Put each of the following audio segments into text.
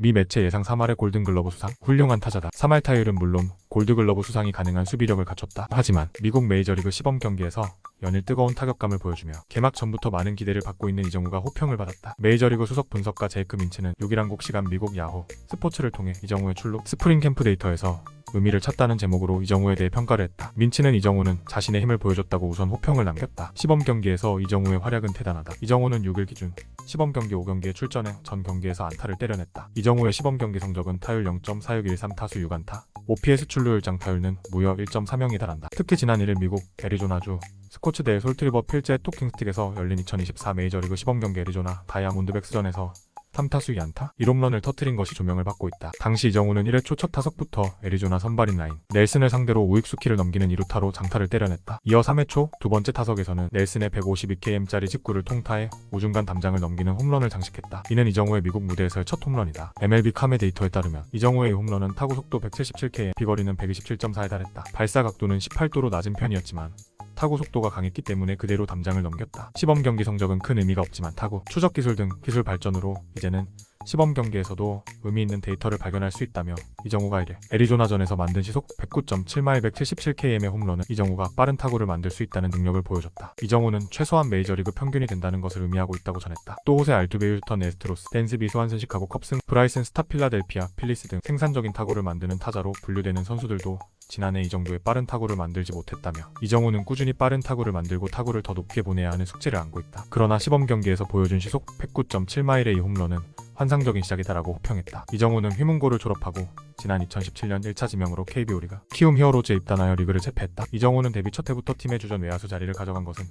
미 매체 예상 3할의 골든글러브 수상. 훌륭한 타자다. 3할 타율은 물론 골드글러브 수상이 가능한 수비력을 갖췄다. 하지만 미국 메이저리그 시범 경기에서 연일 뜨거운 타격감을 보여주며 개막 전부터 많은 기대를 받고 있는 이정우가 호평을 받았다. 메이저리그 수석 분석가 제이크 민츠는 6일 한국 시간 미국 야후 스포츠를 통해 이정우의 출루 스프링 캠프 데이터에서 의미를 찾다는 제목으로 이정우에 대해 평가를 했다. 민츠는 이정우는 자신의 힘을 보여줬다고 우선 호평을 남겼다. 시범 경기에서 이정우의 활약은 대단하다. 이정우는 6일 기준 시범 경기 5경기에 출전해 전 경기에서 안타를 때려냈다. 이정우의 시범 경기 성적은 타율 0.4613 타수 6안타, OPS 출루율 장타율은 무려 1.30에 달한다. 특히 지난 1일 미국 애리조나주 스코츠대 솔트리버 필제 토킹스틱에서 열린 2024 메이저리그 시범 경기 애리조나 다이아몬드백스전에서 3타수 2안타 1홈런을 터뜨린 것이 조명을 받고 있다. 당시 이정우는 1회 초 첫 타석부터 애리조나 선발인 라인 넬슨을 상대로 우익수 키를 넘기는 2루타로 장타를 때려냈다. 이어 3회 초 두 번째 타석에서는 넬슨의 152km짜리 직구를 통타해 우중간 담장을 넘기는 홈런을 장식했다. 이는 이정우의 미국 무대에서의 첫 홈런이다. MLB 카메 데이터에 따르면 이정우의 이 홈런은 타구 속도 177km, 비거리는 127.4에 달했다. 발사 각도는 18도로 낮은 편이었지만 타구 속도가 강했기 때문에 그대로 담장을 넘겼다. 시범 경기 성적은 큰 의미가 없지만 타구, 추적 기술 등 기술 발전으로 이제는 시범 경기에서도 의미 있는 데이터를 발견할 수 있다며 이정우가 이래 애리조나전에서 만든 시속 109.7마일 177km의 홈런은 이정우가 빠른 타구를 만들 수 있다는 능력을 보여줬다. 이정우는 최소한 메이저리그 평균이 된다는 것을 의미하고 있다고 전했다. 또 호세 알투베 휴스턴 애스트로스, 댄스비 스완슨 시카고 컵스, 브라이슨 스타 필라델피아 필리스 등 생산적인 타구를 만드는 타자로 분류되는 선수들도 지난해 이 정도의 빠른 타구를 만들지 못했다며 이정우는 꾸준히 빠른 타구를 만들고 타구를 더 높게 보내야 하는 숙제를 안고 있다. 그러나 시범 경기에서 보여준 시속 109.7마일의 이 홈런은 환상적인 시작이다라고 호평했다. 이정우는 휘문고를 졸업하고 지난 2017년 1차 지명으로 KBO 리그 키움 히어로즈에 입단하여 리그를 재패했다. 이정우는 데뷔 첫 해부터 팀의 주전 외야수 자리를 가져간 것은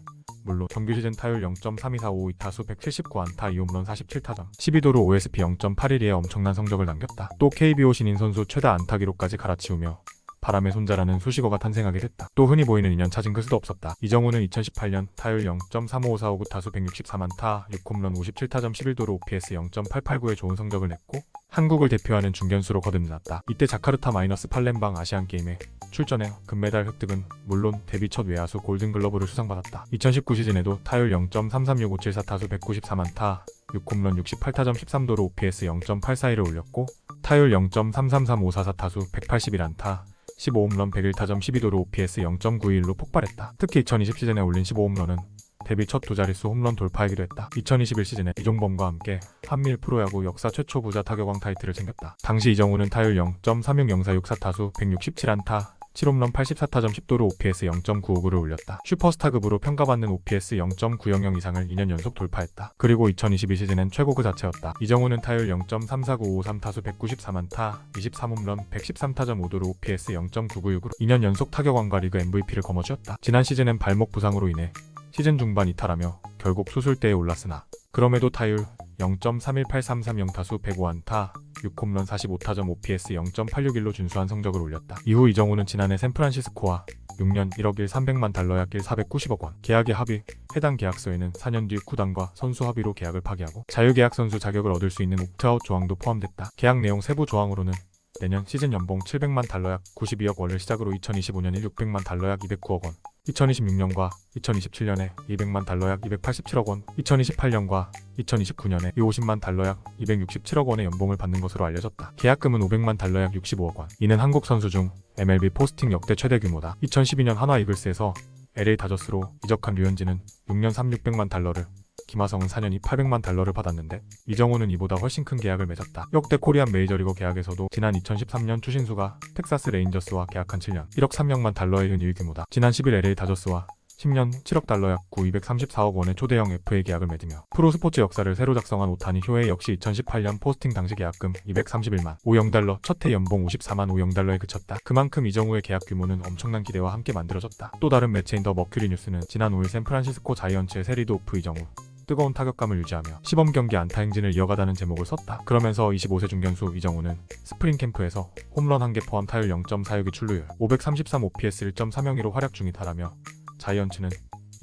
물론 정규 시즌 타율 0.32452 타수 179안타 2홈런 47타점 12도루 OSP 0.812의 엄청난 성적을 남겼다. 또 KBO 신인 선수 최다 안타 기록까지 갈아치우며 바람의 손자라는 수식어가 탄생하게 됐다. 또 흔히 보이는 인연 찾은 그 수도 없었다. 이정우는 2018년 타율 0.35459 타수 163안타 6홈런 57타점 11도루 OPS 0.889의 좋은 성적을 냈고 한국을 대표하는 중견수로 거듭났다. 이때 자카르타 마이너스 팔렘방 아시안게임에 출전해 금메달 획득은 물론 데뷔 첫 외야수 골든글러브를 수상받았다. 2019 시즌에도 타율 0.336574 타수 193안타 6홈런 68타점 13도루 OPS 0.841을 올렸고 타율 0.333544 타수 181안타 15홈런 101타점 12도루 OPS 0.91로 폭발했다. 특히 2020 시즌에 올린 15홈런은 데뷔 첫 두 자릿수 홈런 돌파이기도 했다. 2021 시즌에 이종범과 함께 한미일 프로야구 역사 최초 부자 타격왕 타이틀을 챙겼다. 당시 이정우는 타율 0.360464 타수 167안타 7홈런 84타점 10도루 OPS 0.959를 올렸다. 슈퍼스타급으로 평가받는 OPS 0.900 이상을 2년 연속 돌파했다. 그리고 2022 시즌엔 최고 그 자체였다. 이정우는 타율 0.34953 타수 193안타 23홈런 113타점 5도루 OPS 0.996으로 2년 연속 타격왕과 리그 MVP를 거머쥐었다. 지난 시즌엔 발목 부상으로 인해 시즌 중반 이탈하며 결국 수술대에 올랐으나 그럼에도 타율 0.318330 타수 105안타 6홈런 45타점 OPS 0.861로 준수한 성적을 올렸다. 이후 이정우는 지난해 샌프란시스코와 6년 1억 1,300만 달러 약 490억 원 계약의 합의, 해당 계약서에는 4년 뒤 구단과 선수 합의로 계약을 파기하고 자유계약 선수 자격을 얻을 수 있는 옵트아웃 조항도 포함됐다. 계약 내용 세부 조항으로는 내년 시즌 연봉 700만 달러 약 92억 원을 시작으로 2025년에 600만 달러 약 209억 원, 2026년과 2027년에 200만 달러 약 287억 원, 2028년과 2029년에 50만 달러 약 267억 원의 연봉을 받는 것으로 알려졌다. 계약금은 500만 달러 약 65억 원. 이는 한국 선수 중 MLB 포스팅 역대 최대 규모다. 2012년 한화 이글스에서 LA 다저스로 이적한 류현진은 6년 3,600만 달러를, 김하성은 4년 2,800만 달러를 받았는데 이정우는 이보다 훨씬 큰 계약을 맺었다. 역대 코리안 메이저리그 계약에서도 지난 2013년 추신수가 텍사스 레인저스와 계약한 7년 1억 300만 달러의 흔유의 규모다. 지난 10일 LA 다저스와 10년 7억 달러 약 234억 원의 초대형 FA 계약을 맺으며 프로스포츠 역사를 새로 작성한 오타니 효에 역시 2018년 포스팅 당시 계약금 231만 5,000달러, 첫 해 연봉 54만 5,000달러에 그쳤다. 그만큼 이정우의 계약 규모는 엄청난 기대와 함께 만들어졌다. 또 다른 매체인 더 머큐리 뉴스는 지난 5일 샌프란시스코 자이언츠의 새 리드오프 이정우 뜨거운 타격감을 유지하며 시범 경기 안타 행진을 이어가다는 제목을 썼다. 그러면서 25세 중견수 이정우는 스프링 캠프에서 홈런 1개 포함 타율 0.462 출루율 533 OPS 1.302로 활약 중이다라며 자이언츠는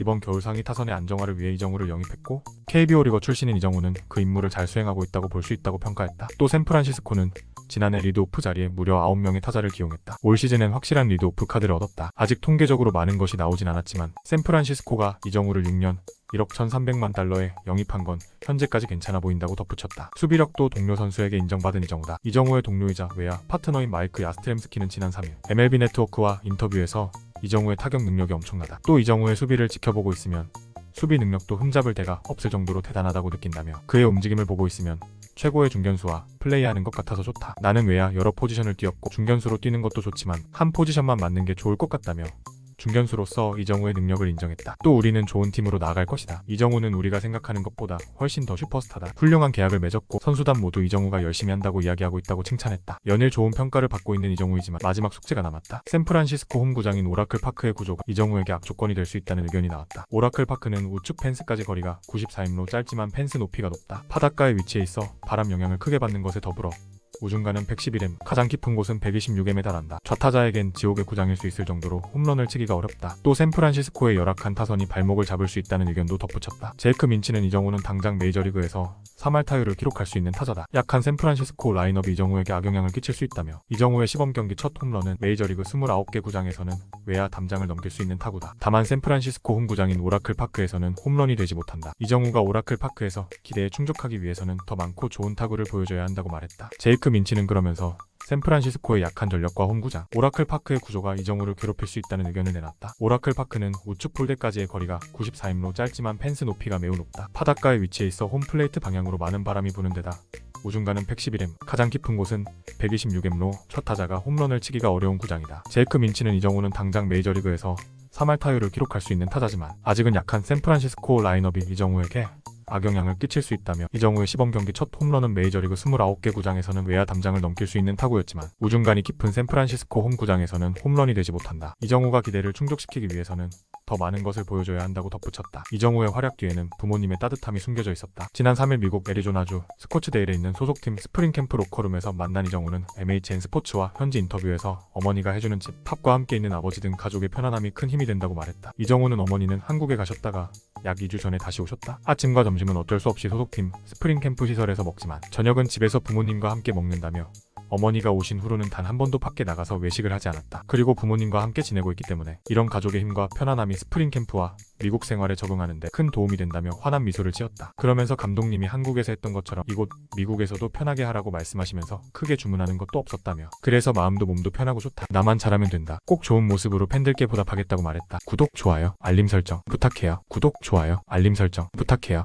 이번 겨울 상위 타선의 안정화를 위해 이정우를 영입했고 KBO 리거 출신인 이정우는 그 임무를 잘 수행하고 있다고 볼 수 있다고 평가했다. 또 샌프란시스코는 지난해 리드오프 자리에 무려 9명의 타자를 기용했다. 올 시즌엔 확실한 리드오프 카드를 얻었다. 아직 통계적으로 많은 것이 나오진 않았지만 샌프란시스코가 이정우를 6년 1억 1,300만 달러에 영입한 건 현재까지 괜찮아 보인다고 덧붙였다. 수비력도 동료 선수에게 인정받은 이정우다. 이정우의 동료이자 외야 파트너인 마이크 야스트렘스키는 지난 3일 MLB 네트워크와 인터뷰에서 이정우의 타격 능력이 엄청나다. 또 이정우의 수비를 지켜보고 있으면 수비 능력도 흠잡을 데가 없을 정도로 대단하다고 느낀다며 그의 움직임을 보고 있으면 최고의 중견수와 플레이하는 것 같아서 좋다. 나는 외야 여러 포지션을 뛰었고 중견수로 뛰는 것도 좋지만 한 포지션만 맞는 게 좋을 것 같다며 중견수로서 이정우의 능력을 인정했다. 또 우리는 좋은 팀으로 나아갈 것이다. 이정우는 우리가 생각하는 것보다 훨씬 더 슈퍼스타다. 훌륭한 계약을 맺었고 선수단 모두 이정우가 열심히 한다고 이야기하고 있다고 칭찬했다. 연일 좋은 평가를 받고 있는 이정우이지만 마지막 숙제가 남았다. 샌프란시스코 홈구장인 오라클 파크의 구조가 이정우에게 악조건이 될 수 있다는 의견이 나왔다. 오라클 파크는 우측 펜스까지 거리가 94임로 짧지만 펜스 높이가 높다. 바닷가에 위치해 있어 바람 영향을 크게 받는 것에 더불어 우중간은 111m, 가장 깊은 곳은 126m에 달한다. 좌타자에겐 지옥의 구장일 수 있을 정도로 홈런을 치기가 어렵다. 또 샌프란시스코의 열악한 타선이 발목을 잡을 수 있다는 의견도 덧붙였다. 제이크 민치는 이정우는 당장 메이저리그에서 3할 타율을 기록할 수 있는 타자다. 약한 샌프란시스코 라인업이 이정우에게 악영향을 끼칠 수 있다며 이정우의 시범경기 첫 홈런은 메이저리그 29개 구장에서는 외야 담장을 넘길 수 있는 타구다. 다만 샌프란시스코 홈구장인 오라클 파크에서는 홈런이 되지 못한다. 이정우가 오라클 파크에서 기대에 충족하기 위해서는 더 많고 좋은 타구를 보여줘야 한다고 말했다. 제이크 민치는 그러면서 샌프란시스코의 약한 전력과 홈구장 오라클 파크의 구조가 이정우를 괴롭힐 수 있다는 의견을 내놨다. 오라클 파크는 우측 폴대까지의 거리가 94임로 짧지만 펜스 높이가 매우 높다. 바닷가에 위치해 있어 홈플레이트 방향으로 많은 바람이 부는 데다 우중간은 111m, 가장 깊은 곳은 126m로 첫 타자가 홈런을 치기가 어려운 구장이다. 제이크 민치는 이정우는 당장 메이저리그에서 3할 타율을 기록할 수 있는 타자지만 아직은 약한 샌프란시스코 라인업이 이정우에게 악영향을 끼칠 수 있다며 이정우의 시범경기 첫 홈런은 메이저리그 29개 구장에서는 외야 담장을 넘길 수 있는 타구였지만 우중간이 깊은 샌프란시스코 홈구장에서는 홈런이 되지 못한다. 이정우가 기대를 충족시키기 위해서는 더 많은 것을 보여줘야 한다고 덧붙였다. 이정우의 활약 뒤에는 부모님의 따뜻함이 숨겨져 있었다. 지난 3일 미국 애리조나주 스코츠데일에 있는 소속팀 스프링캠프 로커룸에서 만난 이정우는 MHN 스포츠와 현지 인터뷰에서 어머니가 해주는 집, 팝과 함께 있는 아버지 등 가족의 편안함이 큰 힘이 된다고 말했다. 이정우는 어머니는 한국에 가셨다가 약 2주 전에 다시 오셨다. 아침과 점심은 어쩔 수 없이 소속팀 스프링캠프 시설에서 먹지만 저녁은 집에서 부모님과 함께 먹는다며 어머니가 오신 후로는 단 한 번도 밖에 나가서 외식을 하지 않았다. 그리고 부모님과 함께 지내고 있기 때문에 이런 가족의 힘과 편안함이 스프링 캠프와 미국 생활에 적응하는 데 큰 도움이 된다며 환한 미소를 지었다. 그러면서 감독님이 한국에서 했던 것처럼 이곳 미국에서도 편하게 하라고 말씀하시면서 크게 주문하는 것도 없었다며 그래서 마음도 몸도 편하고 좋다. 나만 잘하면 된다. 꼭 좋은 모습으로 팬들께 보답하겠다고 말했다. 구독, 좋아요, 알림 설정 부탁해요. 구독, 좋아요, 알림 설정 부탁해요.